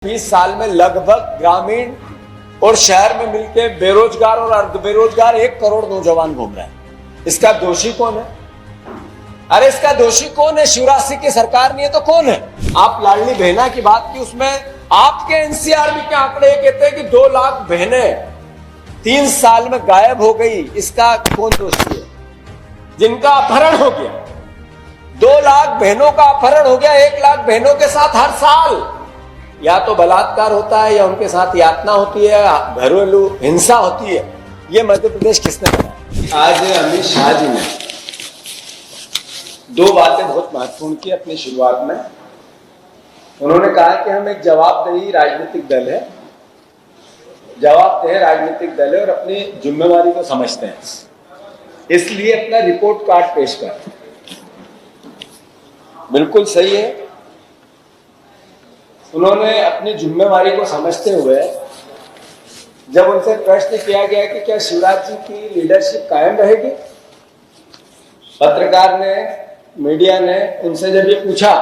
20 साल में लगभग ग्रामीण और शहर में मिलकर बेरोजगार और अर्ध बेरोजगार 1 करोड़ नौजवान घूम रहे हैं। इसका दोषी कौन है? अरे इसका दोषी कौन है? शिवराज सिंह की सरकार नहीं है तो कौन है? आप लाडली बहना की बात की, उसमें आपके एनसीआरबी के आंकड़े कहते हैं कि 2 लाख बहनें 3 साल में गायब हो गई। इसका कौन दोषी है? जिनका अपहरण हो गया, 2 लाख बहनों का अपहरण हो गया। 1 लाख बहनों के साथ हर साल या तो बलात्कार होता है या उनके साथ यातना होती है, घरेलू हिंसा होती है। ये मध्य प्रदेश किसने बनाया? आज अमित शाह जी ने 2 बातें बहुत महत्वपूर्ण की अपनी शुरुआत में। उन्होंने कहा कि हम एक जवाबदेही राजनीतिक दल है, जवाबदेह राजनीतिक दल है और अपनी जिम्मेवारी को समझते हैं, इसलिए अपना रिपोर्ट कार्ड पेश कर। बिल्कुल सही है। उन्होंने अपनी जिम्मेवारी को समझते हुए जब उनसे प्रश्न किया गया कि क्या शिवराज जी की लीडरशिप कायम रहेगी, पत्रकार ने, मीडिया ने उनसे जब ये पूछा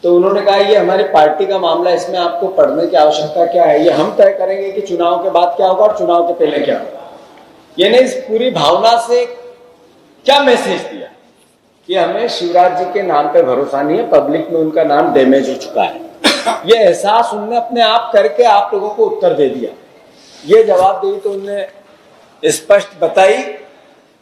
तो उन्होंने कहा ये हमारी पार्टी का मामला, इसमें आपको पढ़ने की आवश्यकता क्या है? ये हम तय करेंगे कि चुनाव के बाद क्या होगा और चुनाव के पहले क्या होगा। यानी इस पूरी भावना से क्या मैसेज दिया कि हमें शिवराज जी के नाम पे भरोसा नहीं है, पब्लिक में उनका नाम डैमेज हो चुका है। ये एहसास उनने अपने आप करके आप लोगों को उत्तर दे दिया। ये जवाबदेही तो उनने स्पष्ट बताई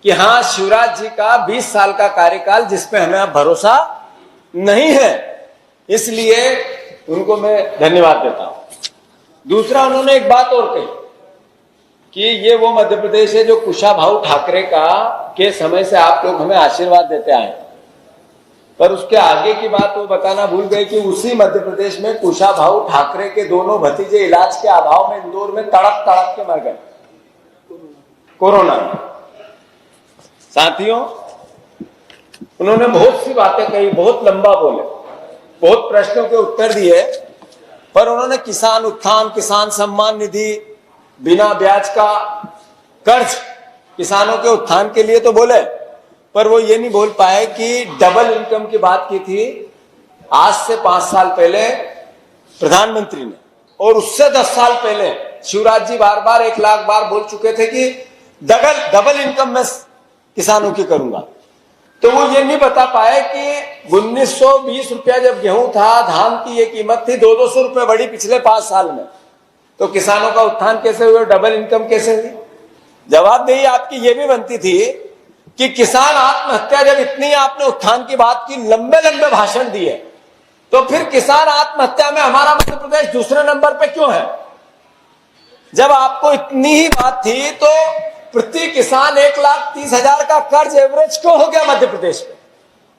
कि हाँ, शिवराज जी का 20 साल का कार्यकाल जिसपे हमें अब भरोसा नहीं है, इसलिए उनको मैं धन्यवाद देता हूं। दूसरा, उन्होंने एक बात और कही कि ये वो मध्य प्रदेश है जो कुशाभाऊ ठाकरे का के समय से आप लोग हमें आशीर्वाद देते आए, पर उसके आगे की बात वो बताना भूल गए कि उसी मध्य प्रदेश में कुशाभाऊ ठाकरे के दोनों भतीजे इलाज के अभाव में इंदौर में तड़प तड़प के मर गए कोरोना में। साथियों, उन्होंने बहुत सी बातें कही, बहुत लंबा बोले, बहुत प्रश्नों के उत्तर दिए, पर उन्होंने किसान उत्थान, किसान सम्मान निधि, बिना ब्याज का कर्ज किसानों के उत्थान के लिए तो बोले, पर वो ये नहीं बोल पाए कि डबल इनकम की बात की थी आज से 5 साल पहले प्रधानमंत्री ने, और उससे 10 साल पहले शिवराज जी बार बार 1 लाख बार बोल चुके थे कि डबल इनकम मैं किसानों की करूंगा। तो वो ये नहीं बता पाए कि 1920 रुपया जब गेहूं था, धान की ये कीमत थी 200 रुपये बढ़ी पिछले 5 साल में, तो किसानों का उत्थान कैसे हुआ, डबल इनकम कैसे हुई? जवाबदेही आपकी ये भी बनती थी कि किसान आत्महत्या, जब इतनी आपने उत्थान की बात की, लंबे लंबे भाषण दिए, तो फिर किसान आत्महत्या में हमारा मध्य प्रदेश दूसरे नंबर पे क्यों है? जब आपको इतनी ही बात थी तो प्रति किसान 1,30,000 का कर्ज एवरेज क्यों हो गया मध्य प्रदेश में?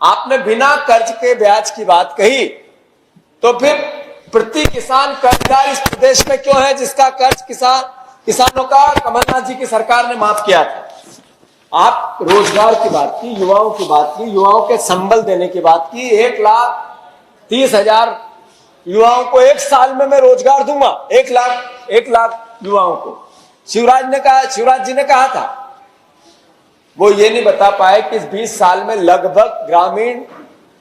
आपने बिना कर्ज के ब्याज की बात कही, तो फिर प्रति किसान कर्जदार इस प्रदेश में क्यों है जिसका कर्ज किसानों का कमलनाथ जी की सरकार ने माफ किया था? आप रोजगार की बात की, युवाओं की बात की, युवाओं के संबल देने की बात की। 1,30,000 युवाओं को 1 साल में मैं रोजगार दूंगा, 1 लाख युवाओं को शिवराज जी ने कहा था। वो ये नहीं बता पाए कि इस 20 साल में लगभग ग्रामीण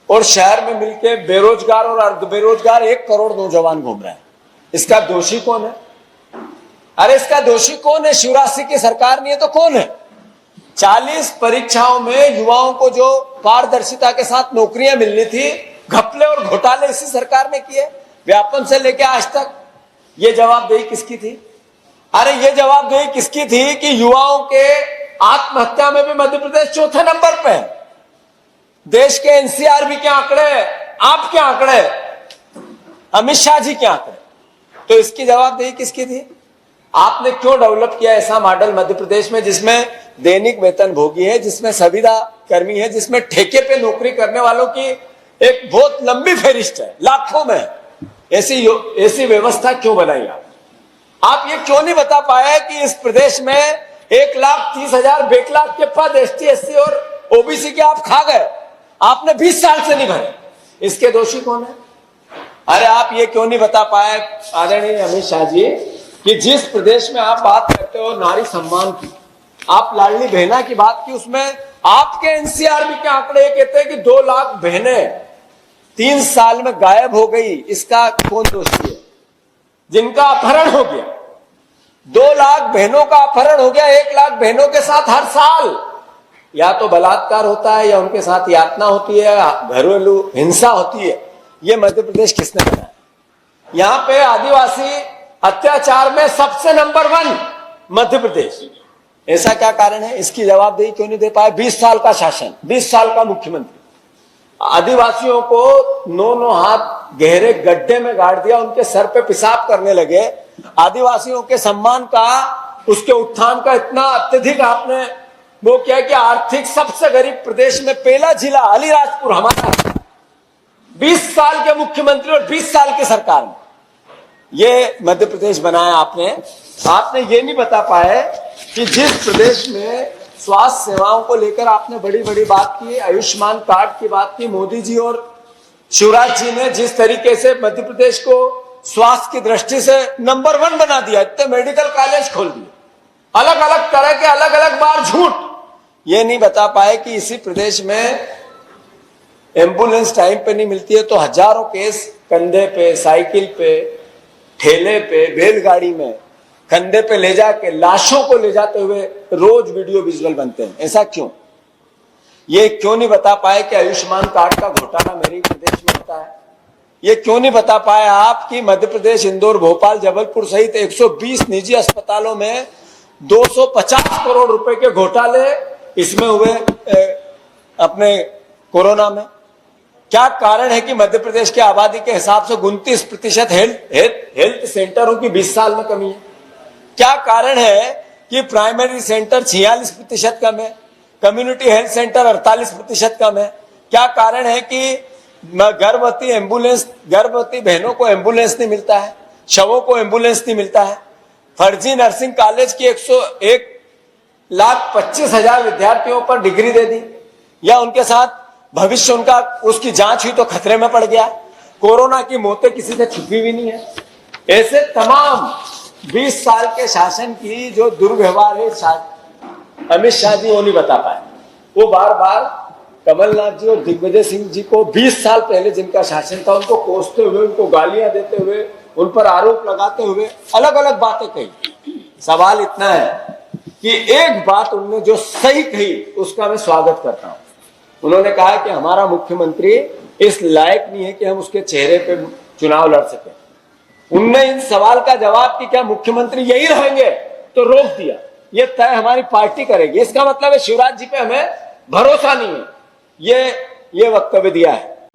और शहर में मिलकर बेरोजगार और अर्ध बेरोजगार 1 करोड़ नौजवान घूम रहे हैं। इसका दोषी कौन है? अरे इसका दोषी कौन है? शिवराज सिंह की सरकार नहीं है तो कौन है? 40 परीक्षाओं में युवाओं को जो पारदर्शिता के साथ नौकरियां मिलनी थी, घपले और घोटाले इसी सरकार ने किए, व्यापम से लेकर आज तक। ये जवाबदेही किसकी थी? अरे ये जवाबदेही किसकी थी कि युवाओं के आत्महत्या में भी मध्य प्रदेश चौथे नंबर पे है। देश के एनसीआरबी के आंकड़े, आपके आंकड़े, अमित शाह जी के आंकड़े, तो इसकी जवाबदेही किसकी थी? आपने क्यों डेवलप किया ऐसा मॉडल मध्य प्रदेश में जिसमें दैनिक वेतन भोगी है, जिसमें संविदा कर्मी है, जिसमें ठेके पे नौकरी करने वालों की एक बहुत लंबी फहरिस्त है, लाखों में? ऐसी व्यवस्था क्यों बनाई आप ये क्यों नहीं बता पाए कि इस प्रदेश में 1,30,000 बैकलॉग के पद एसटी, एससी और ओबीसी के आप खा गए, आपने 20 साल से नहीं भरे। इसके दोषी कौन है? अरे आप ये क्यों नहीं बता पाए आदरणीय अमित शाह जी कि जिस प्रदेश में आप बात करते हो नारी सम्मान की, आप लाडली बहना की बात की, उसमें आपके एनसीआरबी के आंकड़े कहते हैं कि 2 लाख बहनें 3 साल में गायब हो गई। इसका कौन दोषी है? जिनका अपहरण हो गया, 2 लाख बहनों का अपहरण हो गया, 1 लाख बहनों के साथ हर साल या तो बलात्कार होता है या उनके साथ यातना होती है, घरेलू हिंसा होती है। ये मध्य प्रदेश किसने बनाया? यहां पे आदिवासी अत्याचार में सबसे नंबर 1 मध्य प्रदेश। ऐसा क्या कारण है? इसकी जवाबदेही क्यों नहीं दे पाए? 20 साल का शासन, 20 साल का मुख्यमंत्री, आदिवासियों को 9 हाथ गहरे गड्ढे में गाड़ दिया, उनके सर पे पेशाब करने लगे। आदिवासियों के सम्मान का, उसके उत्थान का इतना अत्यधिक आपने वो किया कि आर्थिक सबसे गरीब प्रदेश में पहला जिला अलीराजपुर हमारा। 20 साल के मुख्यमंत्री और 20 साल की सरकार में ये मध्य प्रदेश बनाया आपने। आपने ये नहीं बता पाए कि जिस प्रदेश में स्वास्थ्य सेवाओं को लेकर आपने बड़ी बड़ी बात की, आयुष्मान कार्ड की बात की, मोदी जी और शिवराज जी ने जिस तरीके से मध्य प्रदेश को स्वास्थ्य की दृष्टि से नंबर 1 बना दिया, इतने मेडिकल कॉलेज खोल दिए, अलग अलग तरह के अलग अलग बार झूठ, ये नहीं बता पाए कि इसी प्रदेश में एम्बुलेंस टाइम पे नहीं मिलती है तो हजारों केस कंधे पे, साइकिल पे, ठेले पे, बैलगाड़ी में कंधे पे ले जाके लाशों को ले जाते हुए रोज वीडियो विजुअल बनते हैं। ऐसा क्यों? ये क्यों नहीं बता पाए कि आयुष्मान कार्ड का घोटाला मेरे प्रदेश में होता है? ये क्यों नहीं बता पाए आप कि मध्य प्रदेश, इंदौर, भोपाल, जबलपुर सहित 120 निजी अस्पतालों में 250 करोड़ रुपए के घोटाले इसमें हुए अपने कोरोना में? क्या कारण है कि मध्य प्रदेश की आबादी के हिसाब से 29% हेल्थ सेंटरों की 20 साल में कमी है? क्या कारण है कि प्राइमरी सेंटर 46% कम है, कम्युनिटी हेल्थ सेंटर 48% कम है? क्या कारण है कि गर्भवती बहनों को एम्बुलेंस नहीं मिलता है, शवों को एम्बुलेंस नहीं मिलता है? फर्जी नर्सिंग कॉलेज की 1,25,000 विद्यार्थियों पर डिग्री दे दी, या उनके साथ भविष्य उनका, उसकी जांच हुई तो खतरे में पड़ गया। कोरोना की मौतें किसी से छुपी भी नहीं है। ऐसे तमाम 20 साल के शासन की जो दुर्व्यवहार है अमित शाह जी वो नहीं बता पाए। वो बार बार कमलनाथ जी और दिग्विजय सिंह जी को 20 साल पहले जिनका शासन था उनको कोसते हुए, उनको गालियां देते हुए, उन पर आरोप लगाते हुए अलग अलग बातें कही। सवाल इतना है कि एक बात उन्होंने जो सही कही उसका मैं स्वागत करता हूं। उन्होंने कहा कि हमारा मुख्यमंत्री इस लायक नहीं है कि हम उसके चेहरे पे चुनाव लड़ सकें। उनने इन सवाल का जवाब कि क्या मुख्यमंत्री यही रहेंगे तो रोक दिया, ये तय हमारी पार्टी करेगी। इसका मतलब है शिवराज जी पे हमें भरोसा नहीं है, ये वक्तव्य दिया है।